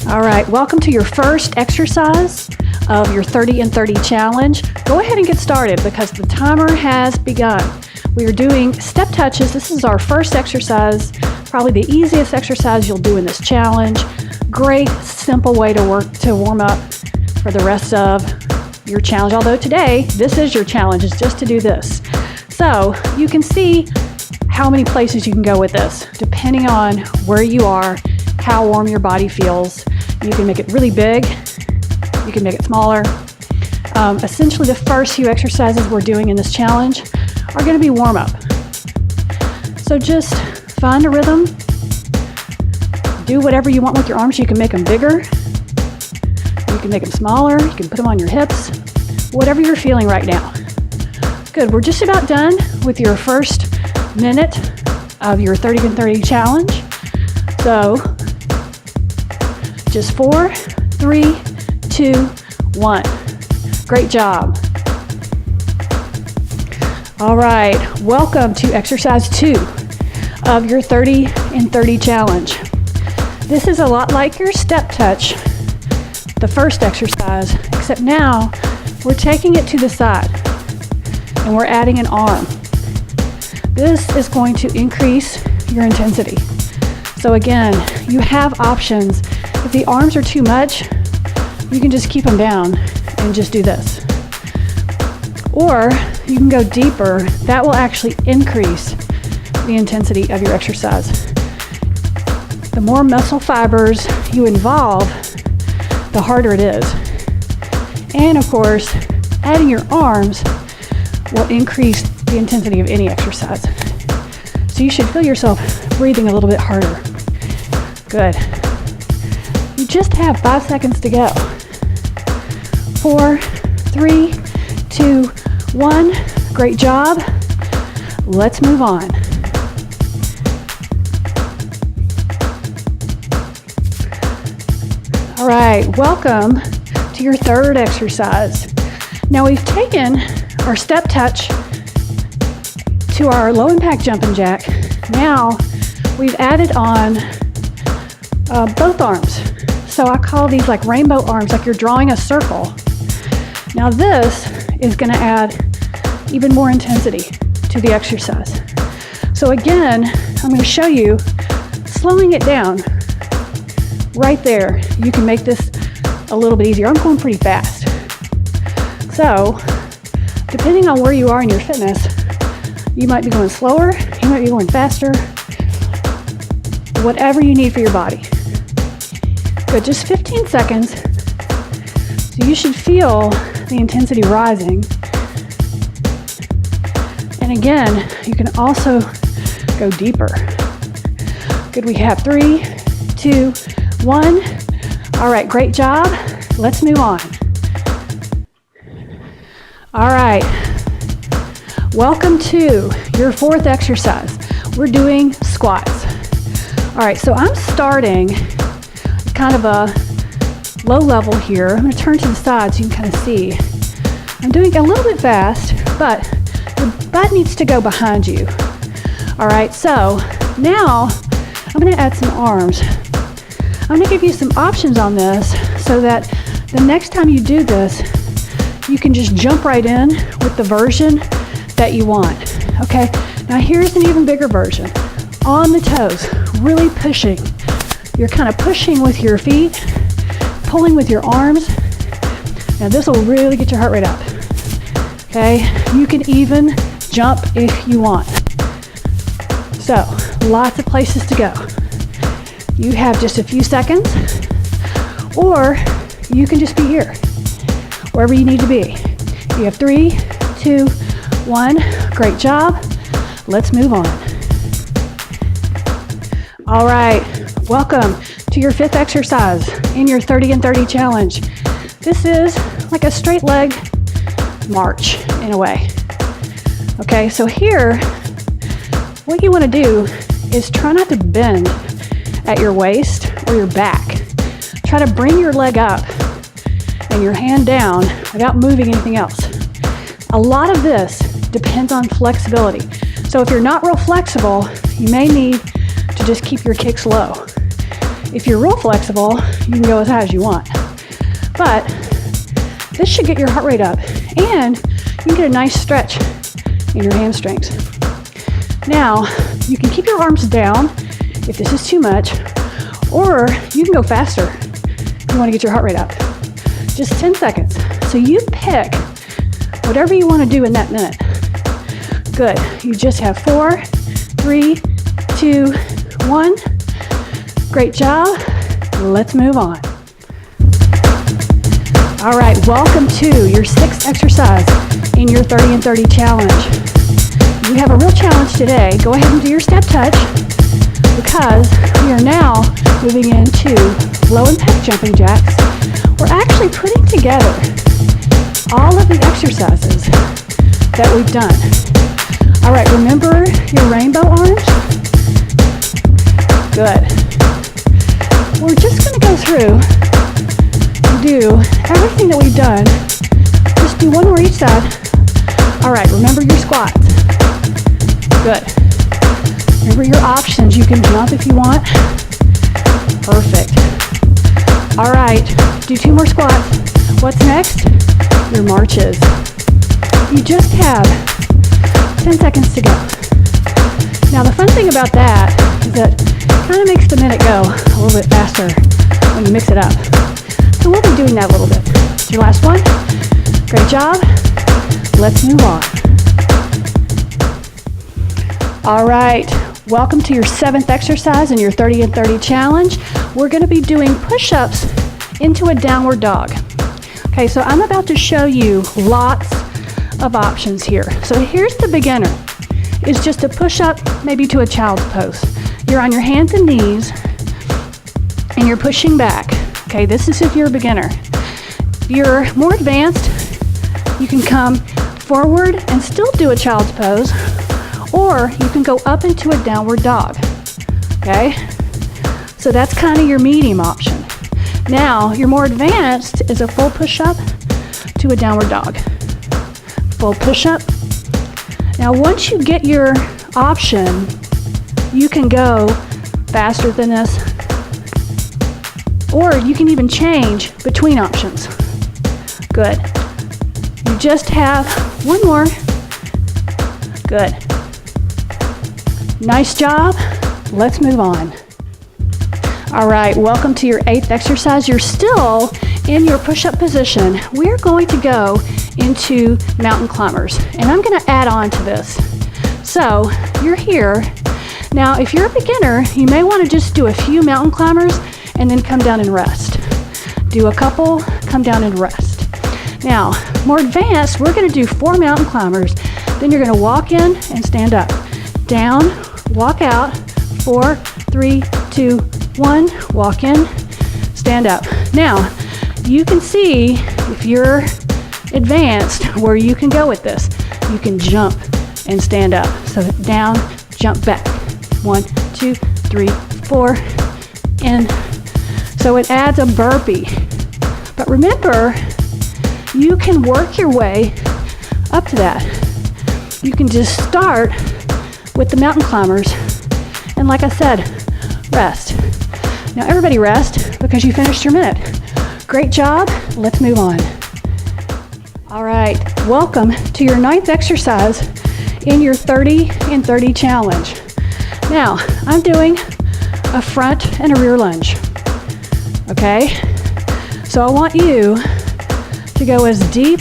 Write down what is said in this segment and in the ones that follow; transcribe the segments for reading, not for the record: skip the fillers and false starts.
All right, welcome to your first exercise of your 30 and 30 challenge. Go ahead and get started because the timer has begun. We are doing step touches. This is our first exercise, probably the easiest exercise you'll do in this challenge. Great, simple way to warm up for the rest of your challenge. Although today, this is your challenge, is just to do this. So you can see how many places you can go with this, depending on where you are, how warm your body feels. You can make it really big, you can make it smaller. Essentially, the first few exercises we're doing in this challenge are going to be warm up. So just find a rhythm, do whatever you want with your arms. You can make them bigger, you can make them smaller, you can put them on your hips, whatever you're feeling right now. Good, we're just about done with your first minute of your 30 and 30 challenge. So just 4, 3, 2, 1. Great job. All right, welcome to exercise 2 of your 30 and 30 challenge. This is a lot like your step touch, the first exercise, except now we're taking it to the side and we're adding an arm. This is going to increase your intensity. So again, you have options. If the arms are too much, you can just keep them down and just do this. Or you can go deeper. That will actually increase the intensity of your exercise. The more muscle fibers you involve, the harder it is. And of course, adding your arms will increase the intensity of any exercise. So you should feel yourself breathing a little bit harder. Good. You just have 5 seconds to go. 4, 3, 2, 1. Great job. Let's move on. All right, welcome to your third exercise. Now we've taken our step touch to our low impact jumping jack. Now we've added on both arms. So I call these like rainbow arms, like you're drawing a circle. Now this is going to add even more intensity to the exercise. So again, I'm going to show you slowing it down right there. You can make this a little bit easier. I'm going pretty fast. So depending on where you are in your fitness, you might be going slower, you might be going faster, whatever you need for your body. Good, just 15 seconds. So you should feel the intensity rising. And again, you can also go deeper. Good, we have 3, 2, 1. All right, great job. Let's move on. All right, welcome to your fourth exercise. We're doing squats. All right, so I'm starting kind of a low level here. I'm going to turn to the side so you can kind of see. I'm doing a little bit fast, but the butt needs to go behind you. All right, so now I'm going to add some arms. I'm going to give you some options on this so that the next time you do this, you can just jump right in with the version that you want. Okay, now here's an even bigger version. On the toes, really pushing. You're kind of pushing with your feet, pulling with your arms. Now this will really get your heart rate up. Okay, you can even jump if you want. So, lots of places to go. You have just a few seconds, or you can just be here, wherever you need to be. You have 3, 2, 1. Great job. Let's move on. All right, welcome to your fifth exercise in your 30 and 30 challenge. This is like a straight leg march in a way. Okay, so here, what you want to do is try not to bend at your waist or your back. Try to bring your leg up and your hand down without moving anything else. A lot of this depends on flexibility. So if you're not real flexible, you may need to just keep your kicks low. If you're real flexible, you can go as high as you want. But this should get your heart rate up, and you can get a nice stretch in your hamstrings. Now, you can keep your arms down if this is too much, or you can go faster if you want to get your heart rate up. Just 10 seconds. So you pick whatever you want to do in that minute. Good. You just have 4, 3, 2, 1. Great job. Let's move on. All right, welcome to your 6th exercise in your 30 and 30 challenge. You have a real challenge today. Go ahead and do your step touch, because we are now moving into low impact jumping jacks. We're actually putting together all of the exercises that we've done. All right, remember your rainbow arms? Good. We're just going to go through and do everything that we've done. Just do one more each side. All right, remember your squats. Good. Remember your options. You can jump if you want. Perfect. All right, do 2 more squats. What's next? Your marches. You just have 10 seconds to go. Now the fun thing about that is that it kind of makes the minute go a little bit faster when you mix it up. So we'll be doing that a little bit. It's your last one. Great job. Let's move on. All right. Welcome to your 7th exercise in your 30 and 30 challenge. We're going to be doing push-ups into a downward dog. Okay, so I'm about to show you lots of options here. So here's the beginner. It's just a push-up maybe to a child's pose. You're on your hands and knees and you're pushing back. Okay, this is if you're a beginner. If you're more advanced, you can come forward and still do a child's pose, or you can go up into a downward dog. Okay, so that's kind of your medium option. Now, your more advanced is a full push-up to a downward dog. Full push-up. Now, once you get your option, you can go faster than this, or you can even change between options. Good. You just have one more. Good. Nice job. Let's move on. All right, welcome to your 8th exercise. You're still in your push-up position. We're going to go into mountain climbers, and I'm going to add on to this. So you're here. Now, if you're a beginner, you may want to just do a few mountain climbers and then come down and rest. Do a couple, come down and rest. Now, more advanced, we're going to do 4 mountain climbers. Then you're going to walk in and stand up. Down, walk out, 4, 3, 2, 1, walk in, stand up. Now, you can see if you're advanced where you can go with this. You can jump and stand up. So down, jump back. 1, 2, 3, 4, and so it adds a burpee. But remember, you can work your way up to that. You can just start with the mountain climbers, and like I said, rest. Now everybody rest because you finished your minute. Great job. Let's move on. All right, welcome to your 9th exercise in your 30 and 30 challenge. Now, I'm doing a front and a rear lunge. Okay? So I want you to go as deep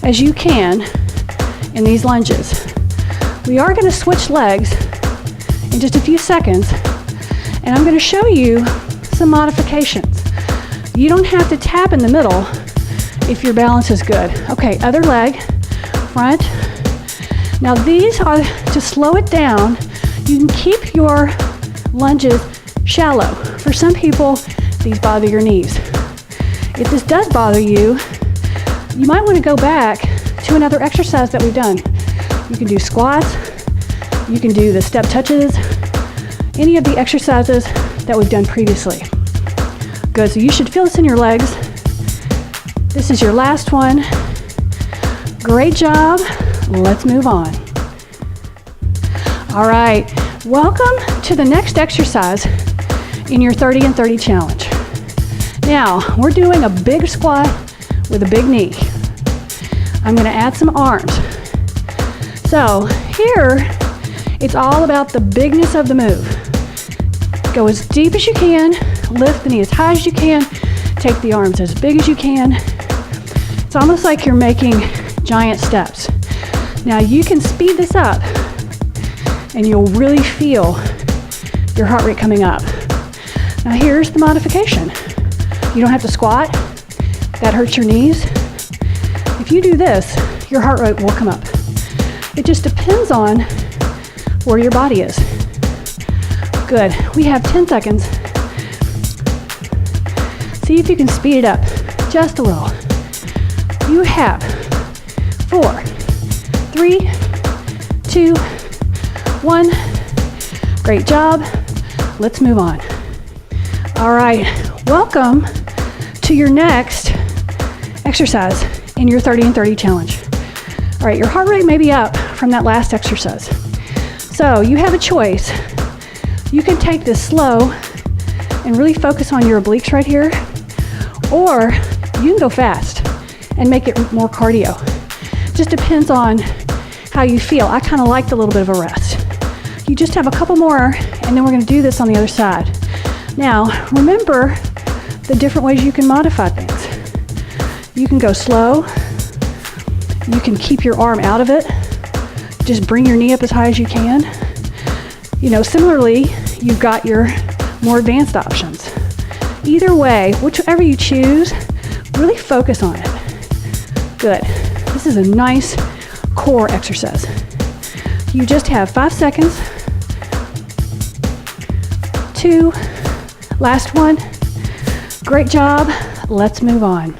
as you can in these lunges. We are going to switch legs in just a few seconds, and I'm going to show you some modifications. You don't have to tap in the middle if your balance is good. Okay, other leg, front. Now these are to slow it down. You can keep your lunges shallow. For some people, these bother your knees. If this does bother you, you might want to go back to another exercise that we've done. You can do squats, you can do the step touches, any of the exercises that we've done previously. Good, so you should feel this in your legs. This is your last one. Great job. Let's move on. All right, welcome to the next exercise in your 30 and 30 challenge. Now, we're doing a big squat with a big knee. I'm gonna add some arms. So here, it's all about the bigness of the move. Go as deep as you can, lift the knee as high as you can, take the arms as big as you can. It's almost like you're making giant steps. Now you can speed this up and you'll really feel your heart rate coming up. Now here's the modification. You don't have to squat. That hurts your knees. If you do this, your heart rate will come up. It just depends on where your body is. Good. We have 10 seconds. See if you can speed it up just a little. You have 4, 3, 2, 1. Great job. Let's move on. All right. Welcome to your next exercise in your 30 and 30 challenge. All right, your heart rate may be up from that last exercise. So you have a choice. You can take this slow and really focus on your obliques right here, or you can go fast and make it more cardio. Just depends on how you feel. I kind of liked a little bit of a rest. You just have a couple more, and then we're gonna do this on the other side. Now, remember the different ways you can modify things. You can go slow. You can keep your arm out of it. Just bring your knee up as high as you can. You know, similarly, you've got your more advanced options. Either way, whichever you choose, really focus on it. Good. This is a nice core exercise. You just have 5 seconds. 2, last one. Great job. Let's move on.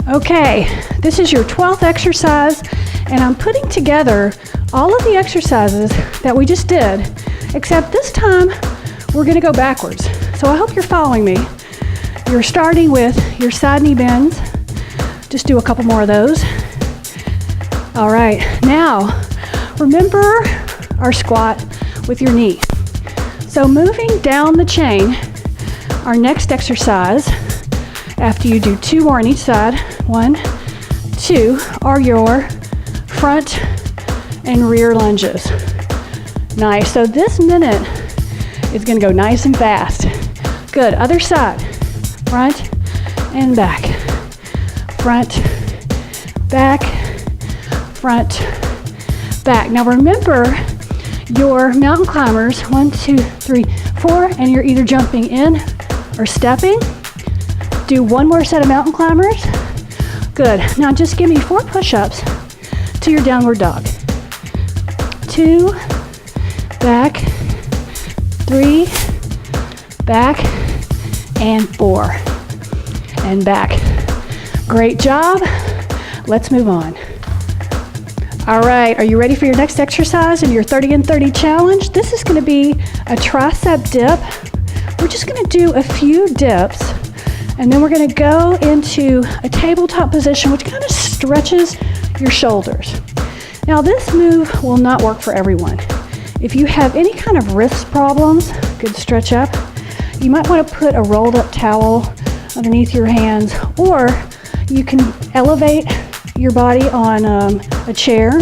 Okay, this is your 12th exercise, and I'm putting together all of the exercises that we just did, except this time we're gonna go backwards. So I hope you're following me. You're starting with your side knee bends. Just do a couple more of those. All right, now remember our squat with your knee. So moving down the chain, our next exercise, after you do 2 more on each side, 1, 2, are your front and rear lunges. Nice. So this minute is going to go nice and fast. Good. Other side. Front and back. Front, back, front, back. Now remember your mountain climbers, 1, 2, 3, 4, and you're either jumping in or stepping. Do 1 more set of mountain climbers. Good. Now just give me 4 push-ups to your downward dog. 2, back, 3, back, and 4, and back. Great job. Let's move on. All right, are you ready for your next exercise in your 30 and 30 challenge? This is going to be a tricep dip. We're just going to do a few dips, and then we're going to go into a tabletop position, which kind of stretches your shoulders. Now, this move will not work for everyone. If you have any kind of wrist problems, good stretch up. You might want to put a rolled up towel underneath your hands, or you can elevate your body on a chair.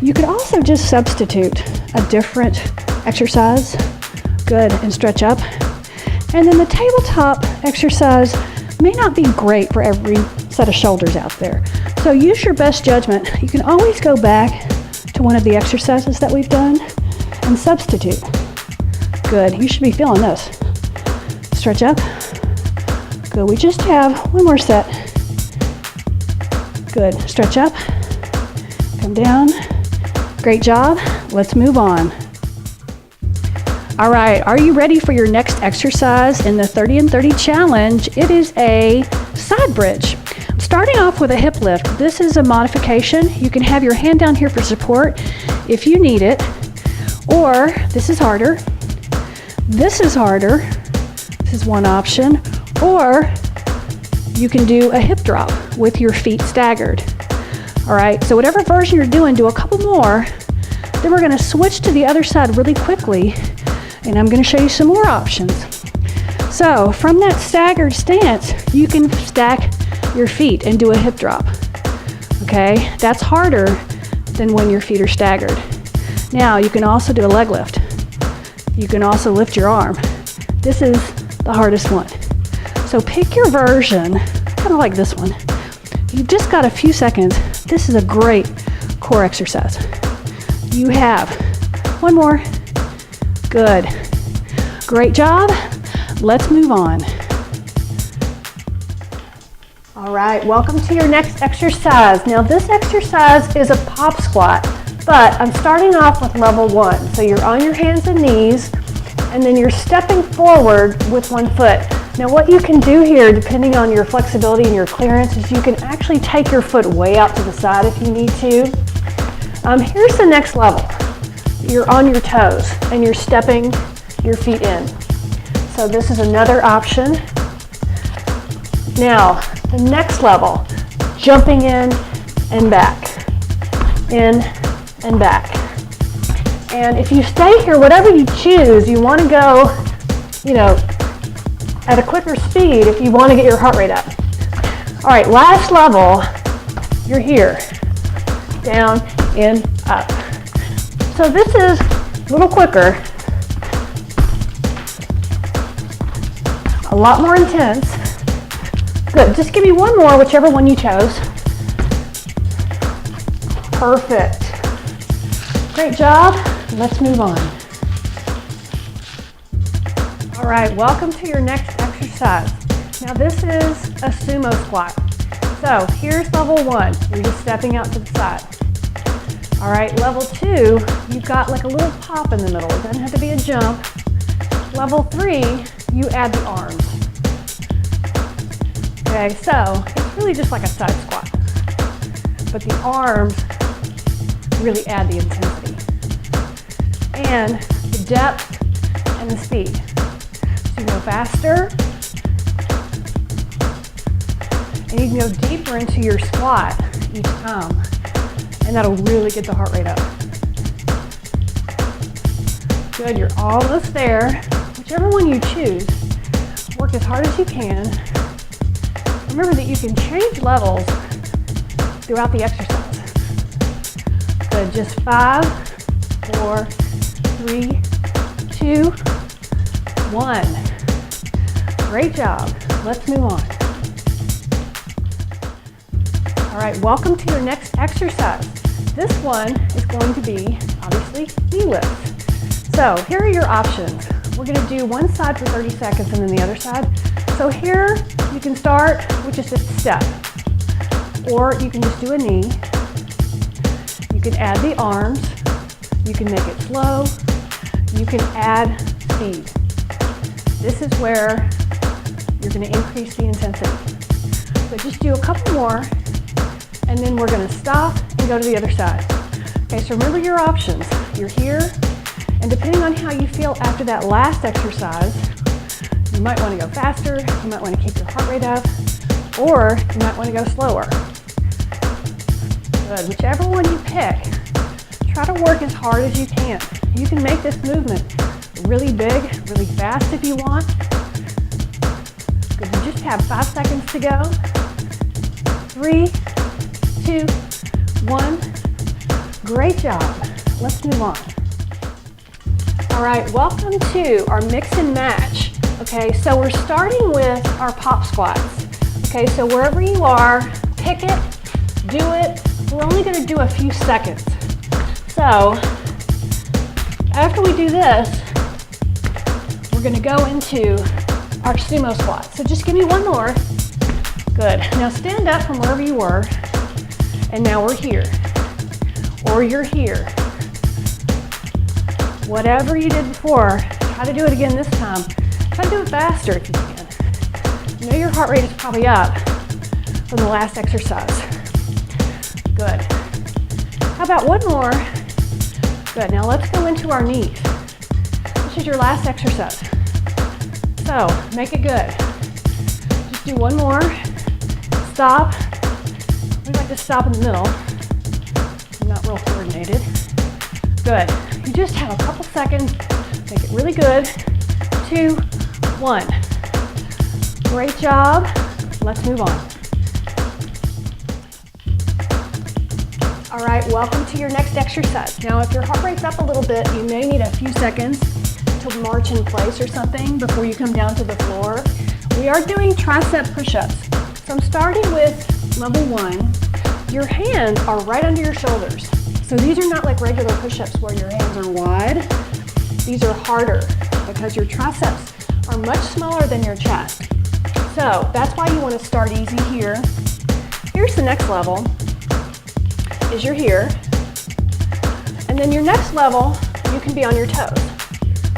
You could also just substitute a different exercise. Good, and stretch up. And then the tabletop exercise may not be great for every set of shoulders out there. So use your best judgment. You can always go back to one of the exercises that we've done and substitute. Good, you should be feeling this. Stretch up. Good, we just have 1 more set. Good, stretch up, come down. Great job, let's move on. All right, are you ready for your next exercise in the 30 and 30 challenge? It is a side bridge. I'm starting off with a hip lift. This is a modification. You can have your hand down here for support if you need it, or this is harder. This is harder. This is one option, or you can do a hip drop with your feet staggered. All right, so whatever version you're doing, do a couple more. Then we're gonna switch to the other side really quickly, and I'm gonna show you some more options. So from that staggered stance, you can stack your feet and do a hip drop. Okay, that's harder than when your feet are staggered. Now you can also do a leg lift. You can also lift your arm. This is the hardest one. So pick your version. I kind of like this one. You've just got a few seconds. This is a great core exercise. You have one more. Good. Great job. Let's move on. All right, welcome to your next exercise. Now this exercise is a pop squat, but I'm starting off with level 1. So you're on your hands and knees, and then you're stepping forward with one foot. Now what you can do here, depending on your flexibility and your clearance, is you can actually take your foot way out to the side if you need to. Here's the next level. You're on your toes, and you're stepping your feet in. So this is another option. Now, the next level, jumping in and back, in and back. And if you stay here, whatever you choose, you want to go, at a quicker speed if you want to get your heart rate up. All right, last level, you're here, down, in, up. So this is a little quicker, a lot more intense. Good, just give me one more, whichever one you chose. Perfect. Great job, let's move on. All right, welcome to your next exercise. Now this is a sumo squat. So here's level 1, you're just stepping out to the side. All right, level 2, you've got like a little pop in the middle. It doesn't have to be a jump. Level 3, you add the arms. Okay, so it's really just like a side squat, but the arms really add the intensity and the depth and the speed. So you go faster, and you can go deeper into your squat each time, and that'll really get the heart rate up. Good, you're almost there. Whichever one you choose, work as hard as you can. Remember that you can change levels throughout the exercise. Good, just 5, 4, 3, 2, 1. Great job. Let's move on. All right, welcome to your next exercise. This one is going to be, obviously, knee lifts. So here are your options. We're going to do one side for 30 seconds and then the other side. So here you can start with just a step, or you can just do a knee. You can add the arms. You can make it slow. You can add speed. This is where you're going to increase the intensity. So just do a couple more, and then we're going to stop and go to the other side. Okay, so remember your options. You're here, and depending on how you feel after that last exercise, you might want to go faster, you might want to keep your heart rate up, or you might want to go slower. Good, whichever one you pick, try to work as hard as you can. You can make this movement really big, really fast if you want. Good, you just have 5 seconds to go. 3, 2, 1. Great job. Let's move on. All right, welcome to our mix and match. Okay, so we're starting with our pop squats. Okay, so wherever you are, pick it, do it. We're only going to do a few seconds. So after we do this, we're going to go into our sumo squat. So just give me one more. Good. Now stand up from wherever you were, and now we're here, or you're here. Whatever you did before, try to do it again this time. Try to do it faster if you can. I know your heart rate is probably up from the last exercise. Good. How about one more? Good. Now let's go into our knees. This is your last exercise. So make it good. Just do one more. Stop. We like to stop in the middle. Not real coordinated. Good. You just have a couple seconds. Make it really good. 2, 1. Great job. Let's move on. All right, welcome to your next exercise. Now, if your heart rate's up a little bit, you may need a few seconds to march in place or something before you come down to the floor. We are doing tricep push-ups. So I'm starting with level 1. Your hands are right under your shoulders. So these are not like regular push-ups where your hands are wide. These are harder because your triceps are much smaller than your chest. So that's why you want to start easy here. Here's the next level, is you're here. And then your next level, you can be on your toes.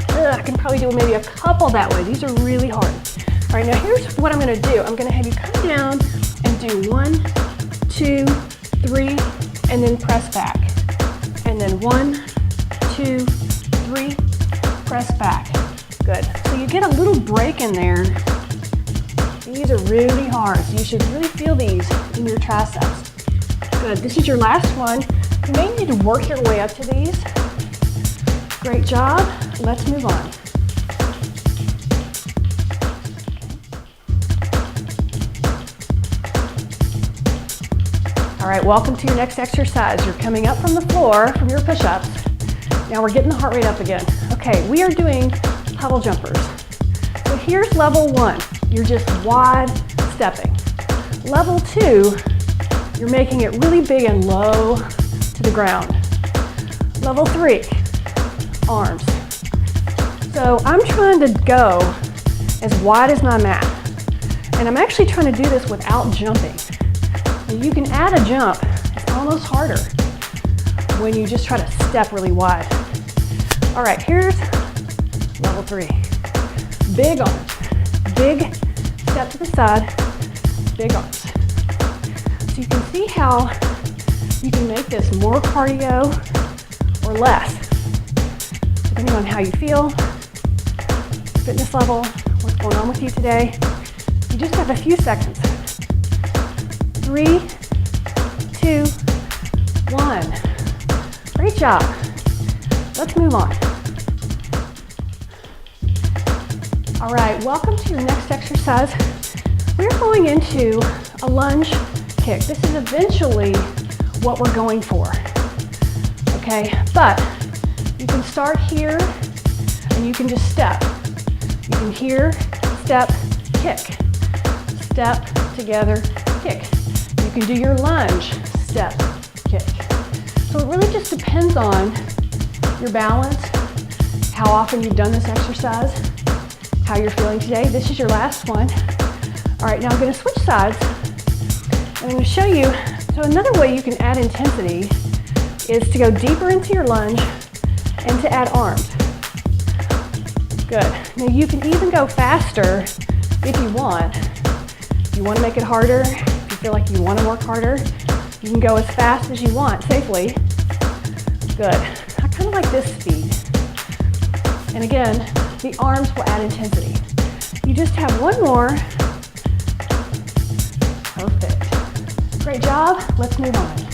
I can probably do maybe a couple that way. These are really hard. All right, now here's what I'm gonna do. I'm gonna have you come down and do 1, 2, 3, and then press back. And then 1, 2, 3, press back. Good. So you get a little break in there. These are really hard, so you should really feel these in your triceps. Good. This is your last one. You may need to work your way up to these. Great job. Let's move on. All right, welcome to your next exercise. You're coming up from the floor from your push-ups. Now we're getting the heart rate up again. Okay, we are doing puddle jumpers. So here's level 1. You're just wide stepping. Level 2, you're making it really big and low to the ground. Level 3, arms. So I'm trying to go as wide as my mat. And I'm actually trying to do this without jumping. And you can add a jump. It's almost harder when you just try to step really wide. All right, here's level 3. Big arms. Big step to the side, big arms. So you can see how you can make this more cardio or less, depending on how you feel, fitness level, what's going on with you today. You just have a few seconds. 3, 2, 1. Great job. Let's move on. All right, welcome to your next exercise. We're going into a lunge kick. This is eventually what we're going for, okay? But you can start here and you can just step. You can here, step, kick. Step, together, kick. You can do your lunge, step, kick. So it really just depends on your balance, how often you've done this exercise, how you're feeling today. This is your last one. All right, now I'm going to switch sides. I'm going to show you, so another way you can add intensity is to go deeper into your lunge and to add arms. Good. Now you can even go faster if you want. If you want to make it harder, if you feel like you want to work harder, you can go as fast as you want safely. Good. I kind of like this speed. And again, the arms will add intensity. You just have one more. Perfect. Great job. Let's move on.